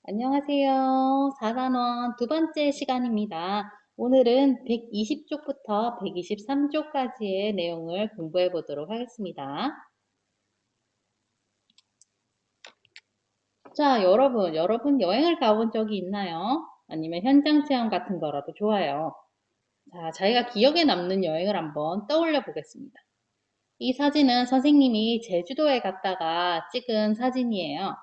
안녕하세요. 4단원 두 번째 시간입니다. 오늘은 120쪽부터 123쪽까지의 내용을 공부해 보도록 하겠습니다. 자, 여러분 여행을 가본 적이 있나요? 아니면 현장 체험 같은 거라도 좋아요. 자, 자기가 기억에 남는 여행을 한번 떠올려 보겠습니다. 이 사진은 선생님이 제주도에 갔다가 찍은 사진이에요.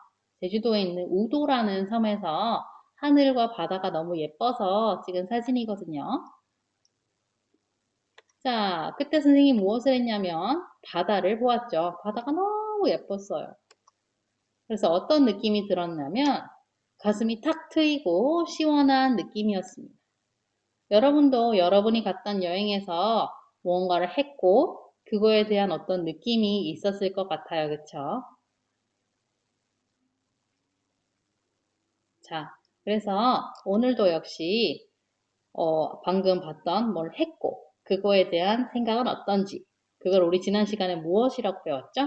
제주도에 있는 우도라는 섬에서 하늘과 바다가 너무 예뻐서 찍은 사진이거든요. 자, 그때 선생님이 무엇을 했냐면 바다를 보았죠. 바다가 너무 예뻤어요. 그래서 어떤 느낌이 들었냐면 가슴이 탁 트이고 시원한 느낌이었습니다. 여러분도 여러분이 갔던 여행에서 무언가를 했고 그거에 대한 어떤 느낌이 있었을 것 같아요. 그쵸? 자, 그래서 오늘도 역시 방금 봤던 뭘 했고 그거에 대한 생각은 어떤지 그걸 우리 지난 시간에 무엇이라고 배웠죠?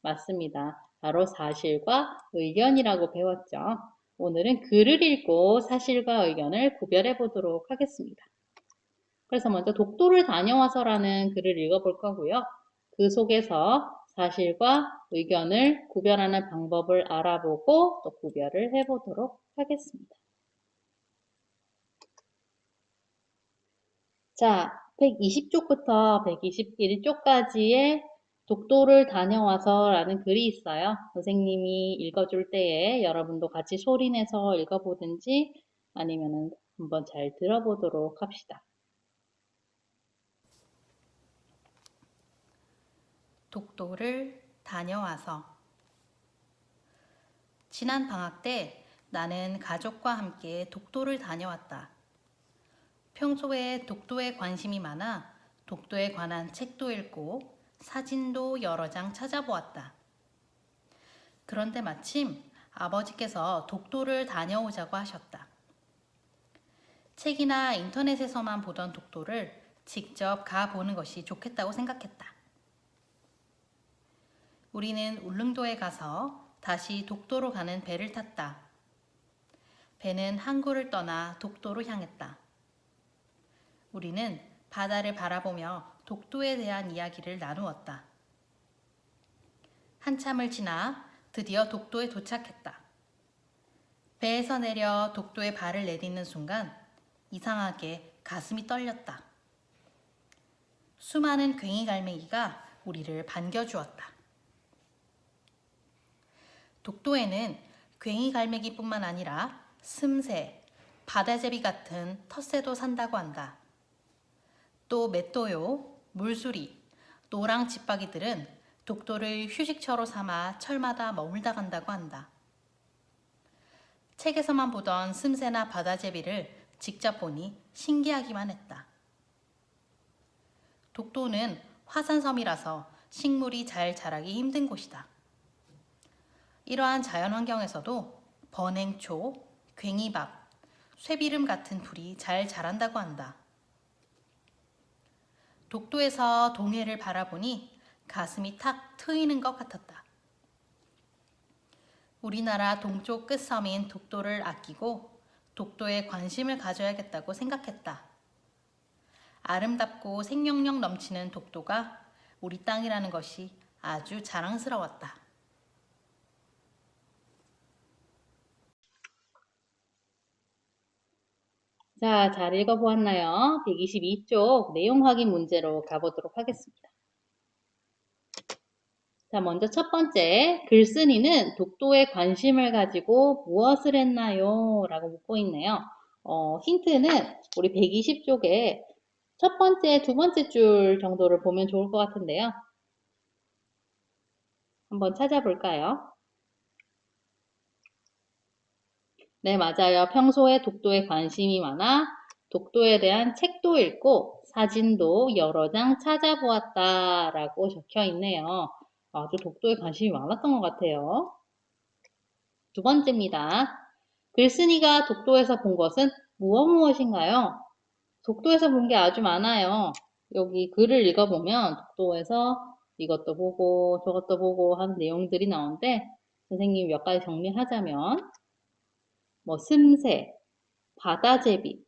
맞습니다. 바로 사실과 의견이라고 배웠죠. 오늘은 글을 읽고 사실과 의견을 구별해 보도록 하겠습니다. 그래서 먼저 독도를 다녀와서라는 글을 읽어볼 거고요. 그 속에서 사실과 의견을 구별하는 방법을 알아보고 또 구별을 해보도록 하겠습니다. 자, 120쪽부터 121쪽까지의 독도를 다녀와서 라는 글이 있어요. 선생님이 읽어줄 때에 여러분도 같이 소리내서 읽어보든지 아니면은 한번 잘 들어보도록 합시다. 독도를 다녀와서 지난 방학 때 나는 가족과 함께 독도를 다녀왔다. 평소에 독도에 관심이 많아 독도에 관한 책도 읽고 사진도 여러 장 찾아보았다. 그런데 마침 아버지께서 독도를 다녀오자고 하셨다. 책이나 인터넷에서만 보던 독도를 직접 가보는 것이 좋겠다고 생각했다. 우리는 울릉도에 가서 다시 독도로 가는 배를 탔다. 배는 항구를 떠나 독도로 향했다. 우리는 바다를 바라보며 독도에 대한 이야기를 나누었다. 한참을 지나 드디어 독도에 도착했다. 배에서 내려 독도에 발을 내딛는 순간 이상하게 가슴이 떨렸다. 수많은 괭이갈매기가 우리를 반겨주었다. 독도에는 괭이갈매기뿐만 아니라 슴새, 바다제비 같은 텃새도 산다고 한다. 또 맷도요, 물수리, 노랑 집박이들은 독도를 휴식처로 삼아 철마다 머물다 간다고 한다. 책에서만 보던 슴새나 바다제비를 직접 보니 신기하기만 했다. 독도는 화산섬이라서 식물이 잘 자라기 힘든 곳이다. 이러한 자연환경에서도 번행초, 괭이밥, 쇠비름 같은 풀이 잘 자란다고 한다. 독도에서 동해를 바라보니 가슴이 탁 트이는 것 같았다. 우리나라 동쪽 끝섬인 독도를 아끼고 독도에 관심을 가져야겠다고 생각했다. 아름답고 생명력 넘치는 독도가 우리 땅이라는 것이 아주 자랑스러웠다. 자, 잘 읽어보았나요? 122쪽 내용 확인 문제로 가보도록 하겠습니다. 자, 먼저 첫 번째, 글쓴이는 독도에 관심을 가지고 무엇을 했나요? 라고 묻고 있네요. 힌트는 우리 120쪽에 첫 번째, 두 번째 줄 정도를 보면 좋을 것 같은데요. 한번 찾아볼까요? 네, 맞아요. 평소에 독도에 관심이 많아 독도에 대한 책도 읽고 사진도 여러 장 찾아보았다 라고 적혀 있네요. 아주 독도에 관심이 많았던 것 같아요. 두 번째입니다. 글쓴이가 독도에서 본 것은 무엇인가요? 독도에서 본 게 아주 많아요. 여기 글을 읽어보면 독도에서 이것도 보고 저것도 보고 하는 내용들이 나오는데 선생님이 몇 가지 정리하자면 뭐 슴새, 바다제비,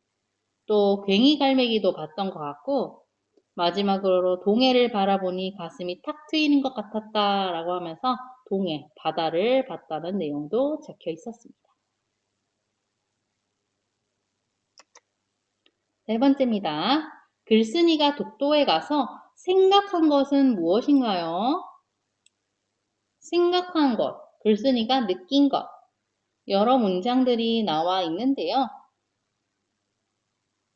또 괭이갈매기도 봤던 것 같고 마지막으로 동해를 바라보니 가슴이 탁 트이는 것 같았다 라고 하면서 동해, 바다를 봤다는 내용도 적혀 있었습니다. 네 번째입니다. 글쓴이가 독도에 가서 생각한 것은 무엇인가요? 생각한 것, 글쓴이가 느낀 것, 여러 문장들이 나와 있는데요.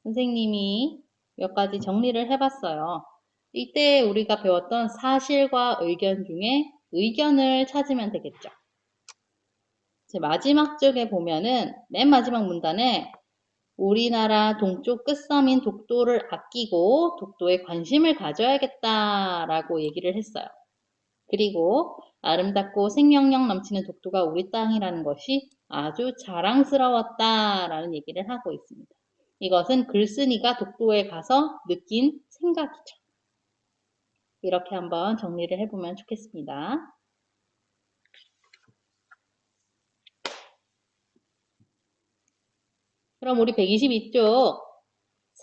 선생님이 몇 가지 정리를 해봤어요. 이때 우리가 배웠던 사실과 의견 중에 의견을 찾으면 되겠죠. 마지막 쪽에 보면은 맨 마지막 문단에 우리나라 동쪽 끝섬인 독도를 아끼고 독도에 관심을 가져야겠다라고 얘기를 했어요. 그리고 아름답고 생명력 넘치는 독도가 우리 땅이라는 것이 아주 자랑스러웠다라는 얘기를 하고 있습니다. 이것은 글쓴이가 독도에 가서 느낀 생각이죠. 이렇게 한번 정리를 해보면 좋겠습니다. 그럼 우리 122쪽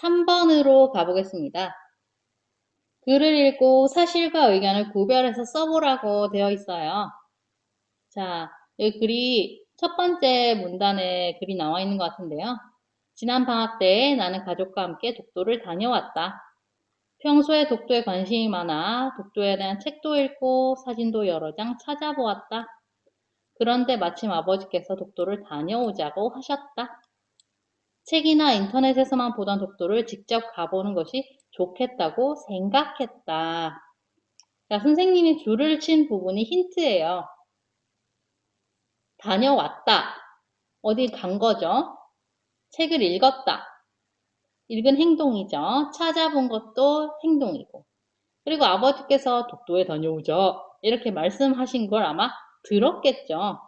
3번으로 가보겠습니다. 글을 읽고 사실과 의견을 구별해서 써보라고 되어 있어요. 자, 여기 글이 첫 번째 문단에 글이 나와 있는 것 같은데요. 지난 방학 때 나는 가족과 함께 독도를 다녀왔다. 평소에 독도에 관심이 많아 독도에 대한 책도 읽고 사진도 여러 장 찾아보았다. 그런데 마침 아버지께서 독도를 다녀오자고 하셨다. 책이나 인터넷에서만 보던 독도를 직접 가보는 것이 좋겠다고 생각했다. 자, 선생님이 줄을 친 부분이 힌트예요. 다녀왔다. 어디 간 거죠? 책을 읽었다. 읽은 행동이죠. 찾아본 것도 행동이고. 그리고 아버지께서 독도에 다녀오자 이렇게 말씀하신 걸 아마 들었겠죠.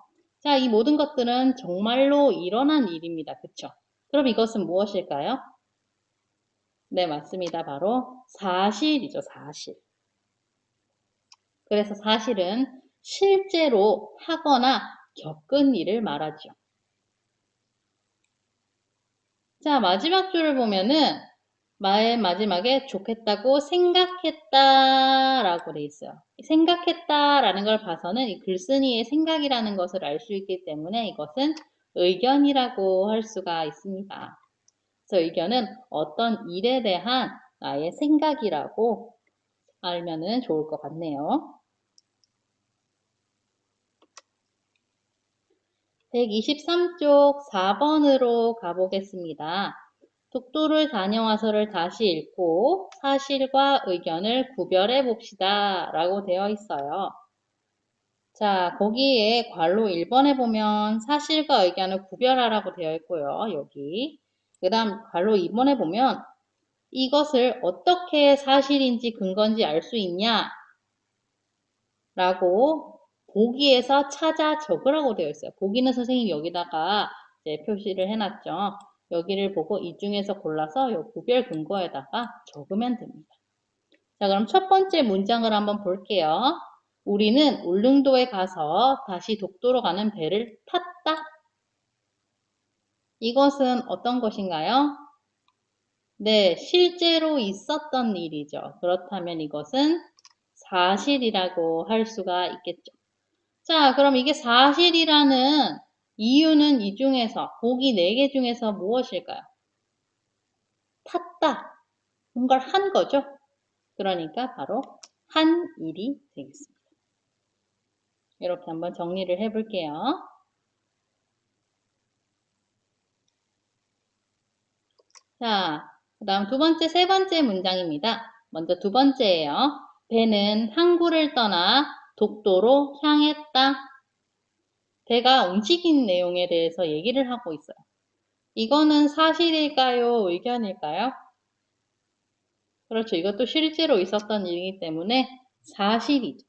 자, 이 모든 것들은 정말로 일어난 일입니다. 그쵸? 그럼 이것은 무엇일까요? 네, 맞습니다. 바로 사실이죠, 사실. 그래서 사실은 실제로 하거나 겪은 일을 말하죠. 자, 마지막 줄을 보면은 맨 마지막에 좋겠다고 생각했다라고 돼 있어요. 생각했다라는 걸 봐서는 이 글쓴이의 생각이라는 것을 알 수 있기 때문에 이것은 의견이라고 할 수가 있습니다. 그래서 의견은 어떤 일에 대한 나의 생각이라고 알면은 좋을 것 같네요. 123쪽 4번으로 가보겠습니다. 독도를 다녀와서를 다시 읽고 사실과 의견을 구별해 봅시다 라고 되어 있어요. 자, 거기에 괄호 1번에 보면 사실과 의견을 구별하라고 되어 있고요. 여기. 그 다음 괄호 2번에 보면 이것을 어떻게 사실인지 근거인지 알 수 있냐? 라고 보기에서 찾아 적으라고 되어 있어요. 보기는 선생님이 여기다가 이제 표시를 해놨죠. 여기를 보고 이 중에서 골라서 이 구별 근거에다가 적으면 됩니다. 자, 그럼 첫 번째 문장을 한번 볼게요. 우리는 울릉도에 가서 다시 독도로 가는 배를 탔다. 이것은 어떤 것인가요? 네, 실제로 있었던 일이죠. 그렇다면 이것은 사실이라고 할 수가 있겠죠. 자, 그럼 이게 사실이라는 이유는 이 중에서, 보기 4개 중에서 무엇일까요? 탔다. 뭔가를 한 거죠. 그러니까 바로 한 일이 되겠습니다. 이렇게 한번 정리를 해볼게요. 자, 그 다음 두 번째, 세 번째 문장입니다. 먼저 두 번째예요. 배는 항구를 떠나 독도로 향했다. 배가 움직인 내용에 대해서 얘기를 하고 있어요. 이거는 사실일까요? 의견일까요? 그렇죠. 이것도 실제로 있었던 일이기 때문에 사실이죠.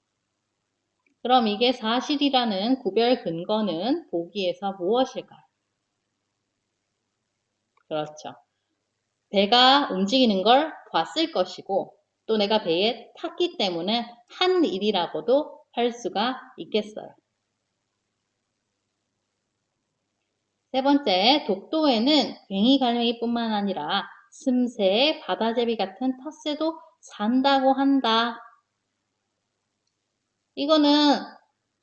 그럼 이게 사실이라는 구별 근거는 보기에서 무엇일까요? 그렇죠. 배가 움직이는 걸 봤을 것이고 또 내가 배에 탔기 때문에 한 일이라고도 할 수가 있겠어요. 세 번째, 독도에는 괭이 갈매기뿐만 아니라 숨새, 바다제비 같은 텃새도 산다고 한다. 이거는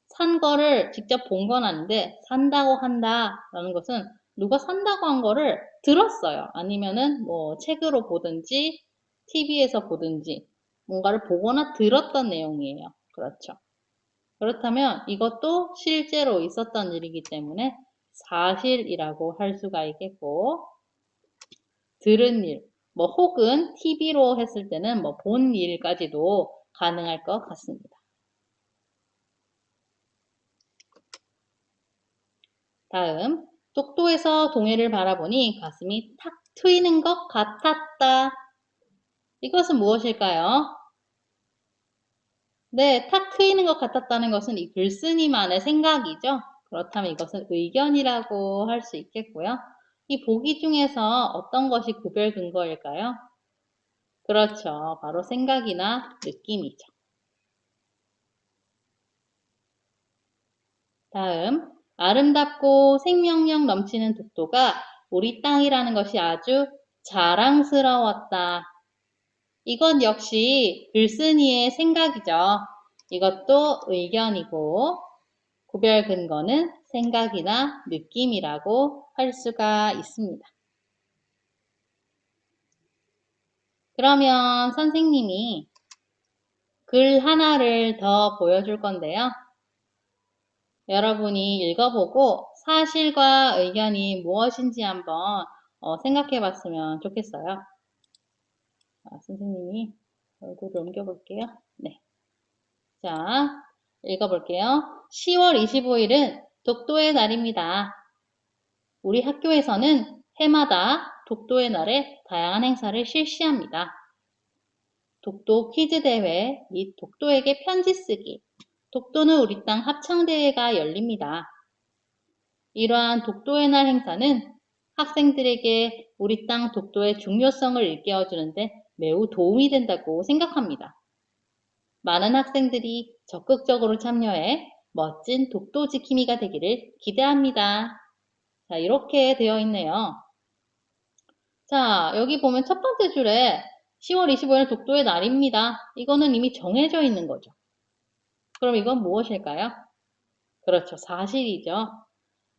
산 거를 직접 본 건 아닌데 산다고 한다라는 것은 누가 산다고 한 거를 들었어요. 아니면은 뭐 책으로 보든지 TV에서 보든지 뭔가를 보거나 들었던 내용이에요. 그렇죠. 그렇다면 이것도 실제로 있었던 일이기 때문에 사실이라고 할 수가 있겠고, 들은 일, 뭐 혹은 TV로 했을 때는 뭐 본 일까지도 가능할 것 같습니다. 다음, 독도에서 동해를 바라보니 가슴이 탁 트이는 것 같았다. 이것은 무엇일까요? 네, 탁 트이는 것 같았다는 것은 이 글쓴이만의 생각이죠. 그렇다면 이것은 의견이라고 할 수 있겠고요. 이 보기 중에서 어떤 것이 구별 근거일까요? 그렇죠. 바로 생각이나 느낌이죠. 다음, 아름답고 생명력 넘치는 독도가 우리 땅이라는 것이 아주 자랑스러웠다. 이건 역시 글쓴이의 생각이죠. 이것도 의견이고 구별 근거는 생각이나 느낌이라고 할 수가 있습니다. 그러면 선생님이 글 하나를 더 보여줄 건데요. 여러분이 읽어보고 사실과 의견이 무엇인지 한번 생각해 봤으면 좋겠어요. 선생님이 얼굴을 옮겨볼게요. 네. 자, 읽어볼게요. 10월 25일은 독도의 날입니다. 우리 학교에서는 해마다 독도의 날에 다양한 행사를 실시합니다. 독도 퀴즈 대회 및 독도에게 편지 쓰기, 독도는 우리 땅 합창대회가 열립니다. 이러한 독도의 날 행사는 학생들에게 우리 땅 독도의 중요성을 일깨워주는데 매우 도움이 된다고 생각합니다. 많은 학생들이 적극적으로 참여해 멋진 독도 지킴이가 되기를 기대합니다. 자, 이렇게 되어 있네요. 자, 여기 보면 첫 번째 줄에 10월 25일 독도의 날입니다. 이거는 이미 정해져 있는 거죠. 그럼 이건 무엇일까요? 그렇죠. 사실이죠.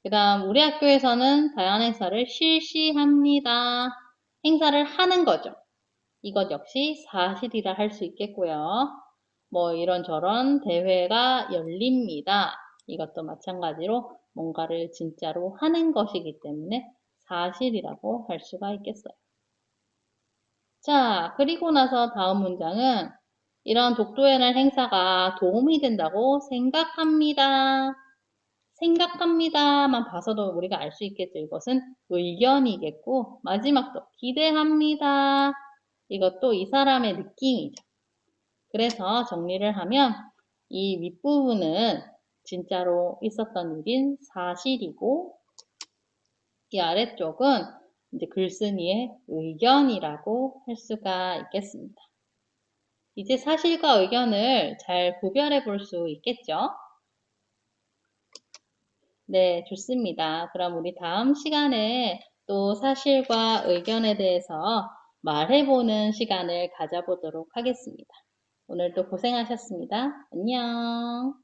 그 다음 우리 학교에서는 다양한 행사를 실시합니다. 행사를 하는 거죠. 이것 역시 사실이라 할 수 있겠고요. 뭐 이런저런 대회가 열립니다. 이것도 마찬가지로 뭔가를 진짜로 하는 것이기 때문에 사실이라고 할 수가 있겠어요. 자, 그리고 나서 다음 문장은 이런 독도의 날 행사가 도움이 된다고 생각합니다. 생각합니다만 봐서도 우리가 알 수 있겠죠. 이것은 의견이겠고 마지막도 기대합니다. 이것도 이 사람의 느낌이죠. 그래서 정리를 하면 이 윗부분은 진짜로 있었던 일인 사실이고 이 아래쪽은 이제 글쓴이의 의견이라고 할 수가 있겠습니다. 이제 사실과 의견을 잘 구별해 볼 수 있겠죠? 네, 좋습니다. 그럼 우리 다음 시간에 또 사실과 의견에 대해서 말해보는 시간을 가져보도록 하겠습니다. 오늘도 고생하셨습니다. 안녕.